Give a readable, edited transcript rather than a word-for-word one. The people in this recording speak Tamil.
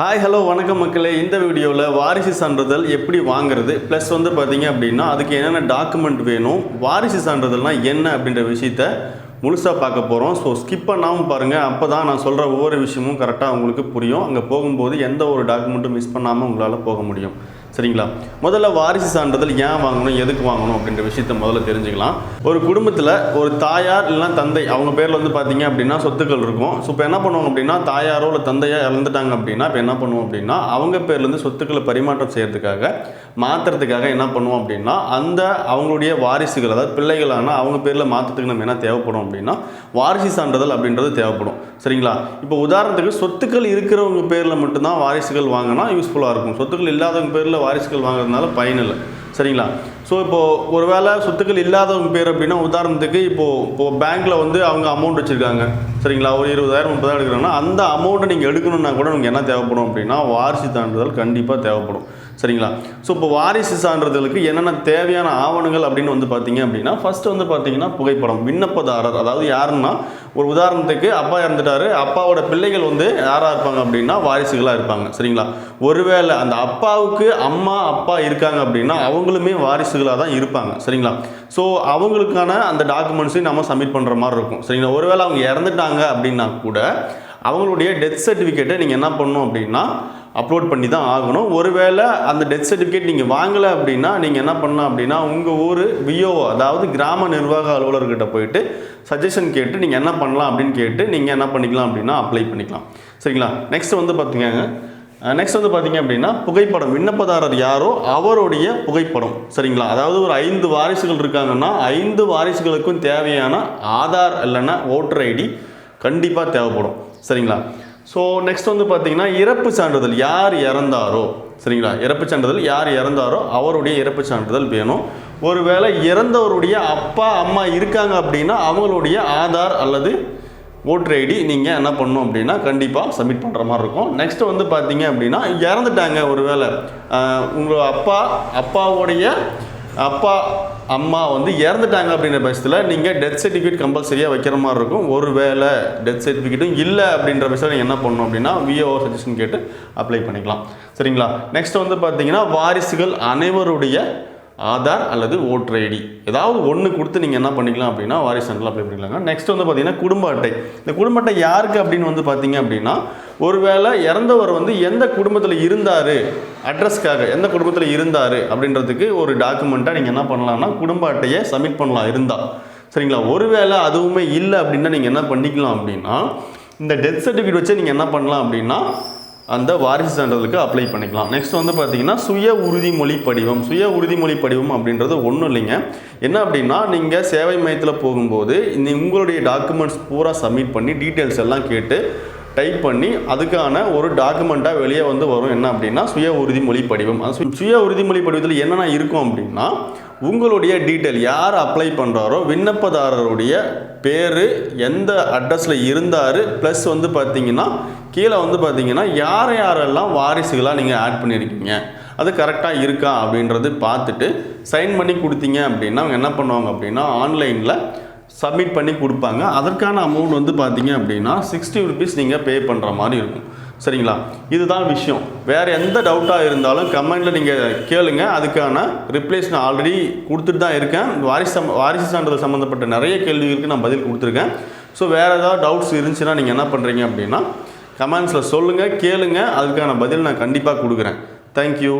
ஹாய் ஹலோ வணக்கம் மக்களே. இந்த வீடியோவில் வாரிசு சான்றிதழ் எப்படி வாங்குறது ப்ளஸ் வந்து பார்த்தீங்க அப்படின்னா அதுக்கு என்னென்ன டாக்குமெண்ட் வேணும், வாரிசு சான்றிதழ்னால் என்ன அப்படின்ற விஷயத்த முழுசாக பார்க்க போகிறோம். ஸோ ஸ்கிப் பண்ணாமல் பாருங்கள். அப்போ தான் நான் சொல்கிற ஒவ்வொரு விஷயமும் கரெக்டாக உங்களுக்கு புரியும். அங்கே போகும்போது எந்த ஒரு டாக்குமெண்ட்டும் மிஸ் பண்ணாமல் உங்களால் போக முடியும். சரிங்களா? முதல்ல வாரிசு சான்றிதழ் ஏன் வாங்கணும், எதுக்கு வாங்கணும் அப்படின்ற விஷயத்த முதல்ல தெரிஞ்சுக்கலாம். ஒரு குடும்பத்தில் ஒரு தாயார் இல்லைனா தந்தை அவங்க பேரில் வந்து பார்த்தீங்க அப்படின்னா சொத்துக்கள் இருக்கும். ஸோ இப்போ என்ன பண்ணுவாங்க அப்படின்னா தாயாரோ இல்லை தந்தையோ இறந்துட்டாங்க அப்படின்னா இப்போ என்ன பண்ணுவோம் அப்படின்னா அவங்க பேர்லேருந்து சொத்துக்களை பரிமாற்றம் செய்கிறதுக்காக மாற்றுறதுக்காக என்ன பண்ணுவோம் அப்படின்னா அந்த அவங்களுடைய வாரிசுகள் அதாவது பிள்ளைகளான அவங்க பேரில் மாற்றத்துக்கு நம்ம என்ன தேவைப்படும் அப்படின்னா வாரிசு சான்றிதழ் அப்படின்றது தேவைப்படும். சரிங்களா? இப்போ உதாரணத்துக்கு சொத்துக்கள் இருக்கிறவங்க பேரில் மட்டும்தான் வாரிசுகள் வாங்கினா யூஸ்ஃபுல்லாக இருக்கும். சொத்துக்கள் இல்லாதவங்க பேரில் வாரிசுகள் வாங்குறதுனால பயனில்லை. சரிங்களா? ஸோ இப்போது ஒரு வேளை சொத்துக்கள் இல்லாதவங்க பேர் அப்படின்னா உதாரணத்துக்கு இப்போது பேங்க்கில் வந்து அவங்க அமௌண்ட் வச்சுருக்காங்க. சரிங்களா? ஒரு 20,000 30,000 எடுக்கிறாங்கன்னா அந்த அமௌண்ட்டை நீங்கள் எடுக்கணுன்னா கூட உங்களுக்கு என்ன தேவைப்படும் அப்படின்னா வாரிசு சான்றிதழ் கண்டிப்பாக தேவைப்படும். சரிங்களா? ஸோ இப்போ வாரிசு சான்றிதழுக்கு என்னென்ன தேவையான ஆவணங்கள் அப்படின்னு வந்து பார்த்தீங்க அப்படின்னா ஃபஸ்ட்டு வந்து பார்த்தீங்கன்னா புகைப்படம். விண்ணப்பதாரர் அதாவது யாருன்னா ஒரு உதாரணத்துக்கு அப்பா இறந்துட்டாரு, அப்பாவோட பிள்ளைகள் வந்து யாராக இருப்பாங்க அப்படின்னா வாரிசுகளாக இருப்பாங்க. சரிங்களா? ஒருவேளை அந்த அப்பாவுக்கு அம்மா அப்பா இருக்காங்க அப்படின்னா அவங்களுமே வாரிசுகளாக தான் இருப்பாங்க. சரிங்களா? ஸோ அவங்களுக்கான அந்த டாக்குமெண்ட்ஸையும் நம்ம சப்மிட் பண்ணுற மாதிரி இருக்கும். சரிங்களா? ஒருவேளை அவங்க இறந்துட்டாங்க அப்படின்னா கூட அவங்களுடைய டெத் சர்டிஃபிகேட்டை நீங்கள் என்ன பண்ணணும் அப்படின்னா அப்லோட் பண்ணி தான் ஆகணும். ஒருவேளை அந்த டெத் சர்டிஃபிகேட் நீங்கள் வாங்கலை அப்படின்னா நீங்கள் என்ன பண்ணலாம் அப்படின்னா உங்கள் ஊர் விஓஓ அதாவது கிராம நிர்வாக அலுவலர்கிட்ட போயிட்டு சஜஷன் கேட்டு நீங்கள் என்ன பண்ணலாம் அப்படின்னு கேட்டு நீங்கள் என்ன பண்ணிக்கலாம் அப்படின்னா அப்ளை பண்ணிக்கலாம். சரிங்களா? நெக்ஸ்ட் வந்து பார்த்தீங்க அப்படின்னா புகைப்படம். விண்ணப்பதாரர் யாரோ அவருடைய புகைப்படம். சரிங்களா? அதாவது ஒரு 5 வாரிசுகள் இருக்காங்கன்னா 5 வாரிசுகளுக்கும் தேவையான ஆதார் இல்லைன்னா ஓட்டர் ஐடி கண்டிப்பாக தேவைப்படும். சரிங்களா? ஸோ நெக்ஸ்ட் வந்து பார்த்தீங்கன்னா இறப்பு சான்றிதழ் யார் இறந்தாரோ. சரிங்களா? இறப்பு சான்றிதழ் யார் இறந்தாரோ அவருடைய இறப்பு சான்றிதழ் வேணும். ஒருவேளை இறந்தவருடைய அப்பா அம்மா இருக்காங்க அப்படின்னா அவங்களுடைய ஆதார் அல்லது ஓட்டர் ஐடி நீங்கள் என்ன பண்ணணும் அப்படின்னா கண்டிப்பாக சப்மிட் பண்ணுற மாதிரி இருக்கும். நெக்ஸ்ட் வந்து பார்த்தீங்க அப்படின்னா இறந்துட்டாங்க ஒருவேளை உங்கள் அப்பாவுடைய அப்பா அம்மா வந்து இறந்துட்டாங்க அப்படின்ற பட்சத்தில் நீங்கள் டெத் சர்டிஃபிகேட் கம்பல்சரியாக வைக்கிற மாதிரி இருக்கும். ஒரு வேளை டெத் சர்டிஃபிகேட்டும் இல்லை அப்படின்ற பட்சத்தில் நீங்கள் என்ன பண்ணணும் அப்படின்னா விஓஓ சஜஷன் கேட்டு அப்ளை பண்ணிக்கலாம். சரிங்களா? நெக்ஸ்ட் வந்து பார்த்தீங்கன்னா வாரிசுகள் அனைவருடைய ஆதார் அல்லது ஓட்டர் ஐடி ஏதாவது ஒன்று கொடுத்து நீங்கள் என்ன பண்ணிக்கலாம் அப்படின்னா வாரிசு சான்றிதழ் அப்ளை பண்ணிக்கலாங்க. நெக்ஸ்ட் வந்து பார்த்தீங்கன்னா குடும்ப அட்டை. இந்த குடும்ப அட்டை யாருக்கு அப்படின்னு வந்து பார்த்தீங்க அப்படின்னா ஒருவேளை இறந்தவர் வந்து எந்த குடும்பத்தில் இருந்தார் அட்ரஸ்க்காக எந்த குடும்பத்தில் இருந்தார் அப்படின்றதுக்கு ஒரு டாக்குமெண்ட்டாக நீங்கள் என்ன பண்ணலாம்னா குடும்ப அட்டையை சப்மிட் பண்ணலாம் இருந்தால். சரிங்களா? ஒருவேளை அதுவுமே இல்லை அப்படின்னா நீங்கள் என்ன பண்ணிக்கலாம் அப்படின்னா இந்த டெத் சர்டிஃபிகேட் வச்சு நீங்கள் என்ன பண்ணலாம் அப்படின்னா அந்த வாரிசு சான்றிதழுக்கு அப்ளை பண்ணிக்கலாம். நெக்ஸ்ட் வந்து பார்த்தீங்கன்னா சுய உறுதிமொழி படிவம். சுய உறுதிமொழி படிவம் அப்படின்றது ஒன்றும் இல்லைங்க. என்ன அப்படின்னா நீங்கள் சேவை மையத்தில் போகும்போது உங்களுடைய டாக்குமெண்ட்ஸ் பூரா சப்மிட் பண்ணி டீட்டெயில்ஸ் எல்லாம் கேட்டு டைப் பண்ணி அதுக்கான ஒரு டாக்குமெண்ட்டாக வெளியே வந்து வரும். என்ன அப்படின்னா சுய உறுதிமொழி படிவம். சுய உறுதிமொழி படிவத்தில் என்னென்ன இருக்கும் அப்படின்னா உங்களுடைய டீட்டெயில் யார் அப்ளை பண்ணுறாரோ விண்ணப்பதாரருடைய பேர் எந்த அட்ரஸில் இருந்தார் ப்ளஸ் வந்து பார்த்தீங்கன்னா கீழே வந்து பார்த்தீங்கன்னா யாரெல்லாம் வாரிசுகளாக நீங்கள் ஆட் பண்ணியிருக்கீங்க அது கரெக்டாக இருக்கா அப்படின்றது பார்த்துட்டு சைன் பண்ணி கொடுத்தீங்க அப்படின்னா அவங்க என்ன பண்ணுவாங்க அப்படின்னா ஆன்லைனில் சப்மிட் பண்ணி கொடுப்பாங்க. அதற்கான அமௌண்ட் வந்து பார்த்தீங்க அப்படின்னா 60 rupees நீங்கள் பே பண்ணுற மாதிரி இருக்கும். சரிங்களா? இதுதான் விஷயம். வேறு எந்த டவுட்டாக இருந்தாலும் கமெண்டில் நீங்கள் கேளுங்க. அதுக்கான ரிப்ளைஸ் நான் ஆல்ரெடி கொடுத்துட்டு தான் இருக்கேன். வாரிசு சான்றிதழ் சம்மந்தப்பட்ட நிறைய கேள்விகளுக்கு நான் பதில் கொடுத்துருக்கேன். ஸோ வேறு ஏதாவது டவுட்ஸ் இருந்துச்சுன்னா நீங்கள் என்ன பண்ணுறீங்க அப்படின்னா கமெண்ட்ஸில் சொல்லுங்கள், கேளுங்க. அதுக்கான பதில் நான் கண்டிப்பாக கொடுக்குறேன். தேங்க்யூ.